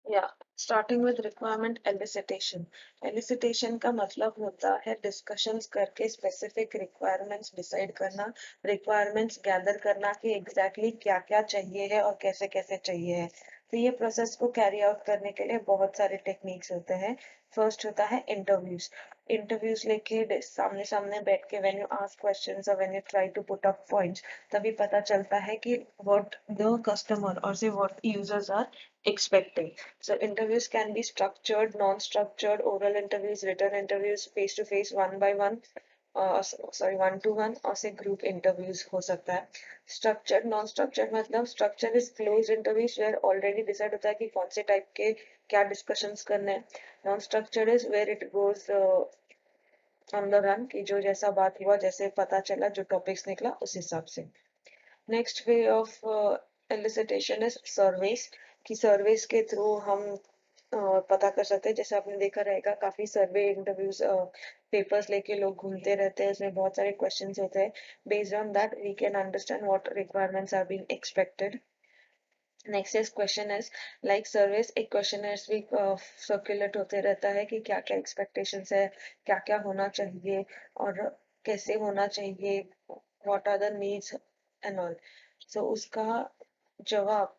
या starting with requirement elicitation. Elicitation का मतलब होता है डिस्कशंस करके स्पेसिफिक रिक्वायरमेंट्स डिसाइड करना, रिक्वायरमेंट्स गैदर करना कि एग्जैक्टली क्या क्या चाहिए है और कैसे कैसे चाहिए है। तो ये प्रोसेस को कैरी आउट करने के लिए बहुत सारे टेक्निक्स होते हैं। फर्स्ट होता है इंटरव्यूज। इंटरव्यूज लेके सामने सामने बैठ के व्हेन यू आस्क क्वेश्चंस और when you try to put up points, तभी पता चलता है कि व्हाट द कस्टमर और से what users are expecting. So interviews can be structured, non-structured, oral interviews, written interviews, face-to-face, one by one, sorry, one to one, और से group interviews हो सकता है. Structured, non-structured मतलब structure is closed interviews where already decide होता है कि कौन से type के क्या discussions करने हैं. Non-structured is where it goes on the run कि जो जैसा बात हुआ, जैसे पता चला, जो topics निकला उस हिसाब से. Next way of elicitation is surveys, कि सर्वेस के थ्रू हम पता कर सकते हैं। जैसे आपने देखा रहेगा काफी सर्वे इंटरव्यूज पेपर्स लेके लोग घूमते रहते हैं, उसमें बहुत सारे क्वेश्चंस होते हैं। Based on that we can understand what requirements are being expected. Next is question is like service, एक क्वेश्चन भी सर्कुलेट होते रहता है कि क्या क्या एक्सपेक्टेशंस है, क्या क्या होना चाहिए और कैसे होना चाहिए, what are the needs and all. So उसका जवाब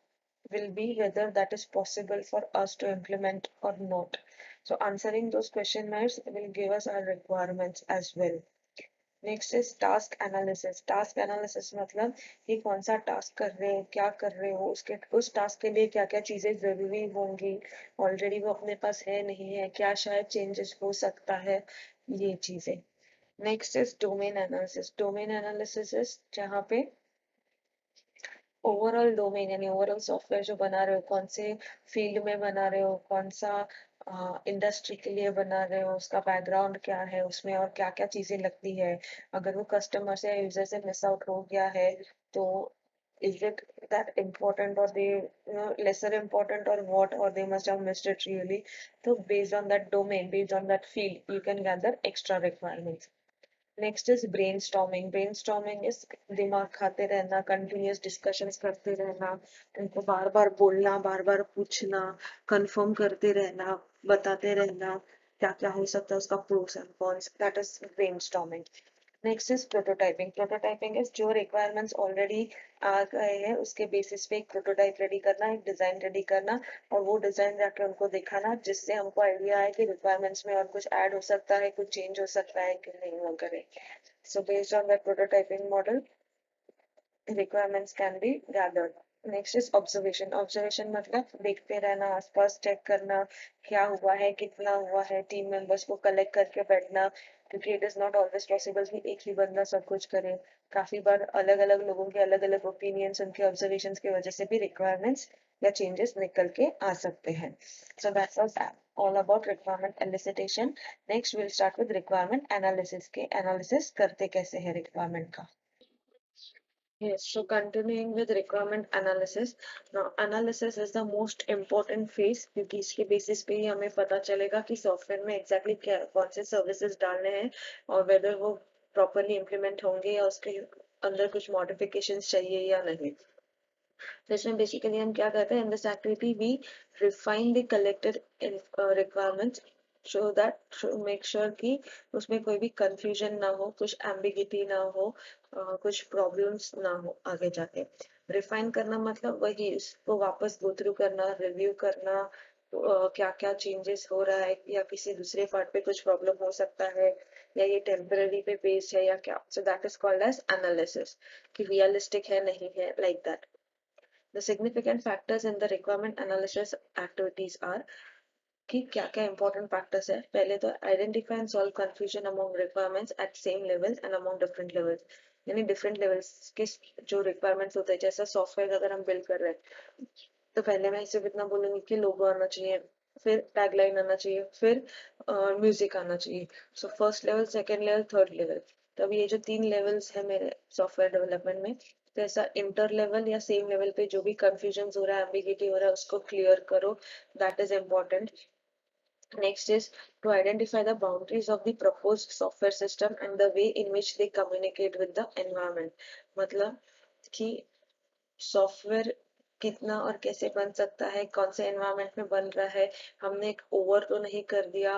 will be whether that is possible for us to implement or not. So answering those questionnaires will give us our requirements as well. Next is task analysis. Task analysis मतलब कि कौन सा task कर रहे हो, क्या कर रहे हो, उसके उस टास्क के लिए क्या क्या चीजें जरूरी होंगी, ऑलरेडी वो अपने पास है नहीं है, क्या शायद चेंजेस हो सकता है, ये चीजें। Next is domain analysis. Domain analysis is जहाँ पे ओवरऑल डोमेन यानी ओवरऑल सॉफ्टवेयर जो बना रहे हो, कौन से फील्ड में बना रहे हो, कौन सा इंडस्ट्री के लिए बना रहे हो, उसका बैकग्राउंड क्या है उसमें और क्या क्या चीजें लगती है। अगर वो कस्टमर से या यूजर से मिस आउट हो गया है तो is it that important or they lesser important or what, or they must have missed it really. So based on that domain, based on that field, you can gather extra requirements. Next is brain storming. Brain storming is दिमाग खाते रहना, continuous discussions करते रहना, उनको बार बार बोलना, बार बार पूछना, confirm करते रहना, बताते रहना क्या क्या हो सकता है, उसका pros and cons, that is brain storming. Next is prototyping. Prototyping is जो रिक्वायरमेंट्स ऑलरेडी आ गए हैं उसके बेसिस पे एक प्रोटोटाइप रेडी करना, एक डिजाइन रेडी करना और वो डिजाइन जाके उनको दिखाना, जिससे हमको आइडिया आए कि रिक्वायरमेंट्स में और कुछ ऐड हो सकता है, कुछ चेंज हो सकता है कि नहीं हो करे। So based on that prototyping model requirements can be gathered. Next is observation. Observation मतलब देखते रहना, आसपास चेक करना क्या हुआ है, कितना हुआ है, टीम मेंबर्स को कलेक्ट करके बैठना, क्योंकि it is not always possible कि एक ही बंदा सब कुछ करे। काफी बार अलग अलग लोगों के अलग अलग ओपिनियंस, उनके ऑब्जर्वेशंस की वजह से भी रिक्वायरमेंट्स या चेंजेस निकल के आ सकते हैं। So that's all about requirement elicitation. Next we'll start with requirement analysis के analysis करते कैसे है requirement का। Yes, so continuing with requirement analysis. Now, analysis is the most important phase क्योंकि इसके बेसिस पे ही हमें पता चलेगा कि सॉफ्टवेयर में एग्जैक्टली क्या कौन से सर्विसेज डालने हैं और वेदर वो प्रॉपरली इम्प्लीमेंट होंगे या उसके अंदर कुछ मॉडिफिकेशंस चाहिए या नहीं। तो इसमें बेसिकली हम क्या करते हैं, in this activity we refine the collected requirements so that make sure कि उसमें कोई भी कंफ्यूजन ना हो, कुछ एम्बिगिटी ना हो, कुछ प्रॉब्लम्स ना हो आगे जाके। रिफाइन करना मतलब वही उसको वापस गो थ्रू करना, रिव्यू करना, क्या क्या चेंजेस हो रहा है या किसी दूसरे पार्ट पे कुछ प्रॉब्लम हो सकता है या ये टेम्पररी पे बेस्ड है या क्या। So that is called as analysis कि रियलिस्टिक है नहीं है, like that. The significant factors in the requirement analysis activities are कि क्या क्या important factors है। पहले तो identify and solve confusion among requirements at same levels and among different levels, यानी different levels के जो requirements होते हैं। जैसा सॉफ्टवेयर अगर हम बिल्ड कर रहे हैं तो पहले मैं सिर्फ इतना बोलूंगी कि लोगो आना चाहिए, फिर टैगलाइन आना चाहिए, फिर म्यूजिक आना चाहिए। So first level, second level, third level. तो अब ये जो 3 लेवल्स है मेरे सॉफ्टवेयर डेवलपमेंट में, तो ऐसा इंटर लेवल या सेम लेवल पे जो भी कंफ्यूजन हो रहा है, एम्बिगिटी हो रहा है, उसको क्लियर करो, that is important. Next is to identify the boundaries of the proposed software system and the way in which they communicate with the environment. मतलब कि सॉफ्टवेयर कितना और कैसे बन सकता है, कौन से एनवायरनमेंट में बन रहा है, हमने एक ओवर तो नहीं कर दिया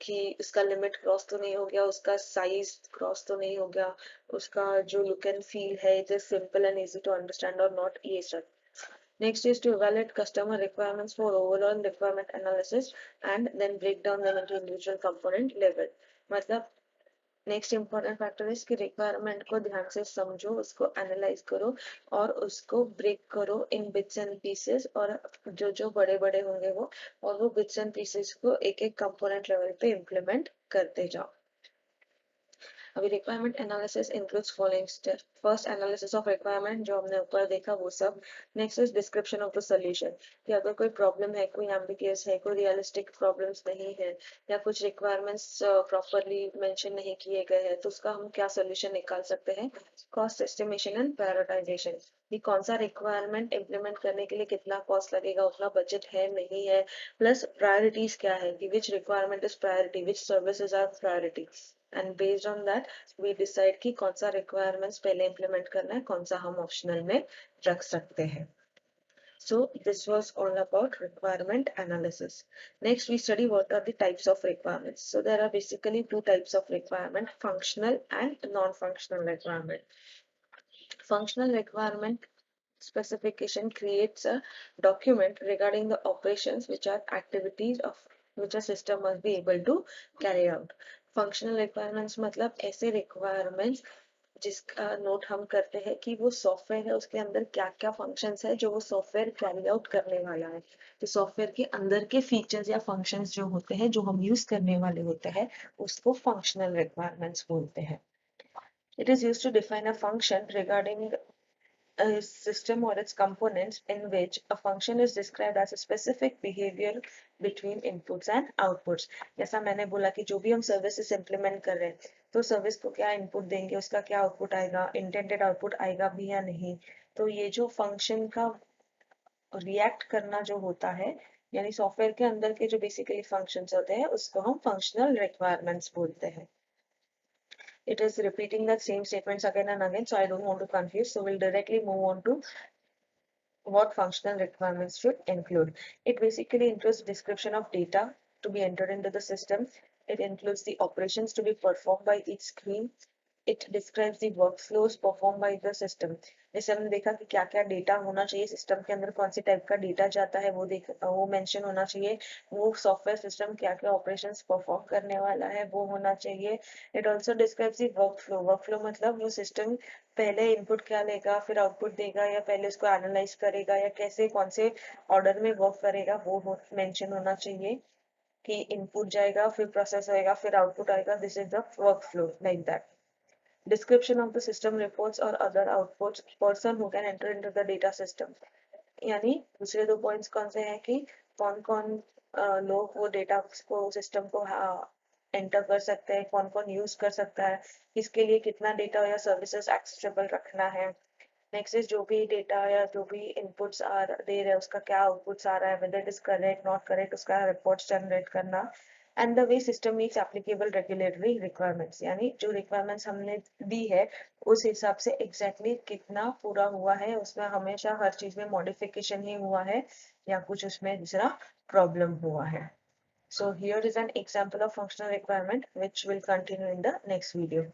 कि उसका लिमिट क्रॉस तो नहीं हो गया, उसका साइज क्रॉस तो नहीं हो गया, उसका जो लुक एंड फील है it is simple and easy to understand और नॉट, ये सब. Next is to evaluate customer requirements for overall requirement analysis and then break down them into individual component level. मतलब नेक्स्ट इंपॉर्टेंट फैक्टर है कि requirement को ध्यान से समझो, उसको एनालाइज करो और उसको ब्रेक करो इन बिट्स एंड पीसेस, और जो जो बड़े बड़े होंगे वो, और वो बिट्स एंड पीसेस को एक एक कंपोनेंट लेवल पे इम्प्लीमेंट करते जाओ. अभी requirement analysis includes following step. First analysis of requirement, जो हमने ऊपर देखा वो सब. Next is description of the solution, कि अगर कोई प्रॉब्लम है, कोई एम्बिगियस है, कोई रियलिस्टिक प्रॉब्लम्स नहीं है, या कुछ रिक्वायरमेंट्स प्रॉपरली मेंशन नहीं किए गए हैं, तो उसका हम क्या सोल्यूशन निकाल सकते हैं. कॉस्ट एस्टिमेशन एंड प्रायोरिटाइजेशन, कि कौन सा रिक्वायरमेंट इम्प्लीमेंट करने के लिए कितना कॉस्ट लगेगा, उतना बजट है नहीं है, प्लस प्रायोरिटीज क्या है, कि which requirement is priority, which services are priority, and based on that we decide कि कौन सा रिक्वायरमेंट्स पहले इम्प्लीमेंट करना है, कौन सा हम ऑप्शनल में रख सकते हैं. So this was all about requirement analysis. Next we study what are the types of requirements. So there are basically two types of requirement: functional and non-functional requirement. Functional requirement specification creates a document regarding the operations which are activities of which a system must be able to carry out. Functional requirements मतलब ऐसे requirements जिसका note हम करते हैं कि वो software है उसके अंदर क्या क्या फंक्शंस है जो वो सॉफ्टवेयर कैरी आउट करने वाला है. तो सॉफ्टवेयर के अंदर के फीचर्स या फंक्शंस जो होते हैं, जो हम यूज करने वाले होते हैं, उसको फंक्शनल रिक्वायरमेंट्स बोलते हैं. It is used to define a function regarding a system or its components in which a function is described as a specific behavior between inputs and outputs. जैसा मैंने बोला कि जो भी हम सर्विसेज इम्प्लीमेंट कर रहे हैं, तो सर्विस को क्या इनपुट देंगे, उसका क्या आउटपुट आएगा, इंटेंडेड आउटपुट आएगा भी या नहीं. तो ये जो फंक्शन का रिएक्ट करना जो होता है, यानी सॉफ्टवेयर के अंदर के जो बेसिकली फंक्शंस होते हैं, उसको हम फंक्शनल रिक्वायरमेंट्स बोलते हैं. It is repeating the same statements again and again, so I don't want to confuse. So we'll directly move on to what functional requirements should include. It basically includes description of data to be entered into the system. It includes the operations to be performed by each screen. It describes the workflows performed by the system. जैसे हमने देखा कि क्या क्या data होना चाहिए system के अंदर, कौन सी टाइप का डेटा जाता है, वो मेंशन होना चाहिए. वो सॉफ्टवेयर सिस्टम क्या क्या ऑपरेशंस परफॉर्म करने वाला है वो होना चाहिए. It also describes the workflow. Workflow मतलब वो सिस्टम पहले इनपुट क्या लेगा, फिर आउटपुट देगा, या पहले उसको एनालाइज करेगा, या कैसे कौन से ऑर्डर में वर्क करेगा, वो मेंशन होना चाहिए. कि इनपुट जाएगा, फिर प्रोसेस होएगा, फिर आउटपुट आएगा. This is the workflow like that. Description of the system reports or other outputs, person who can enter into the data system. यानी दूसरे दो पॉइंट्स कौन से हैं कि कौन कौन लोग वो डेटा को सिस्टम को एंटर कर सकते हैं, कौन कौन यूज कर सकता है, किसके लिए कितना डेटा या सर्विसेज एक्सेसिबल रखना है. नेक्स्ट इज जो भी डेटा या जो भी इनपुट्स दे रहे हैं उसका क्या आउटपुट्स आ रहा है, whether it is correct not correct, उसका रिपोर्ट्स जनरेट करना. And the way system meets applicable regulatory requirements, यानी जो रिक्वायरमेंट्स हमने दी है उस हिसाब से एग्जैक्टली कितना पूरा हुआ है, उसमें हमेशा हर चीज में मॉडिफिकेशन ही हुआ है या कुछ उसमें दूसरा प्रॉब्लम हुआ है. So here is an example of functional requirement which will continue in the next video.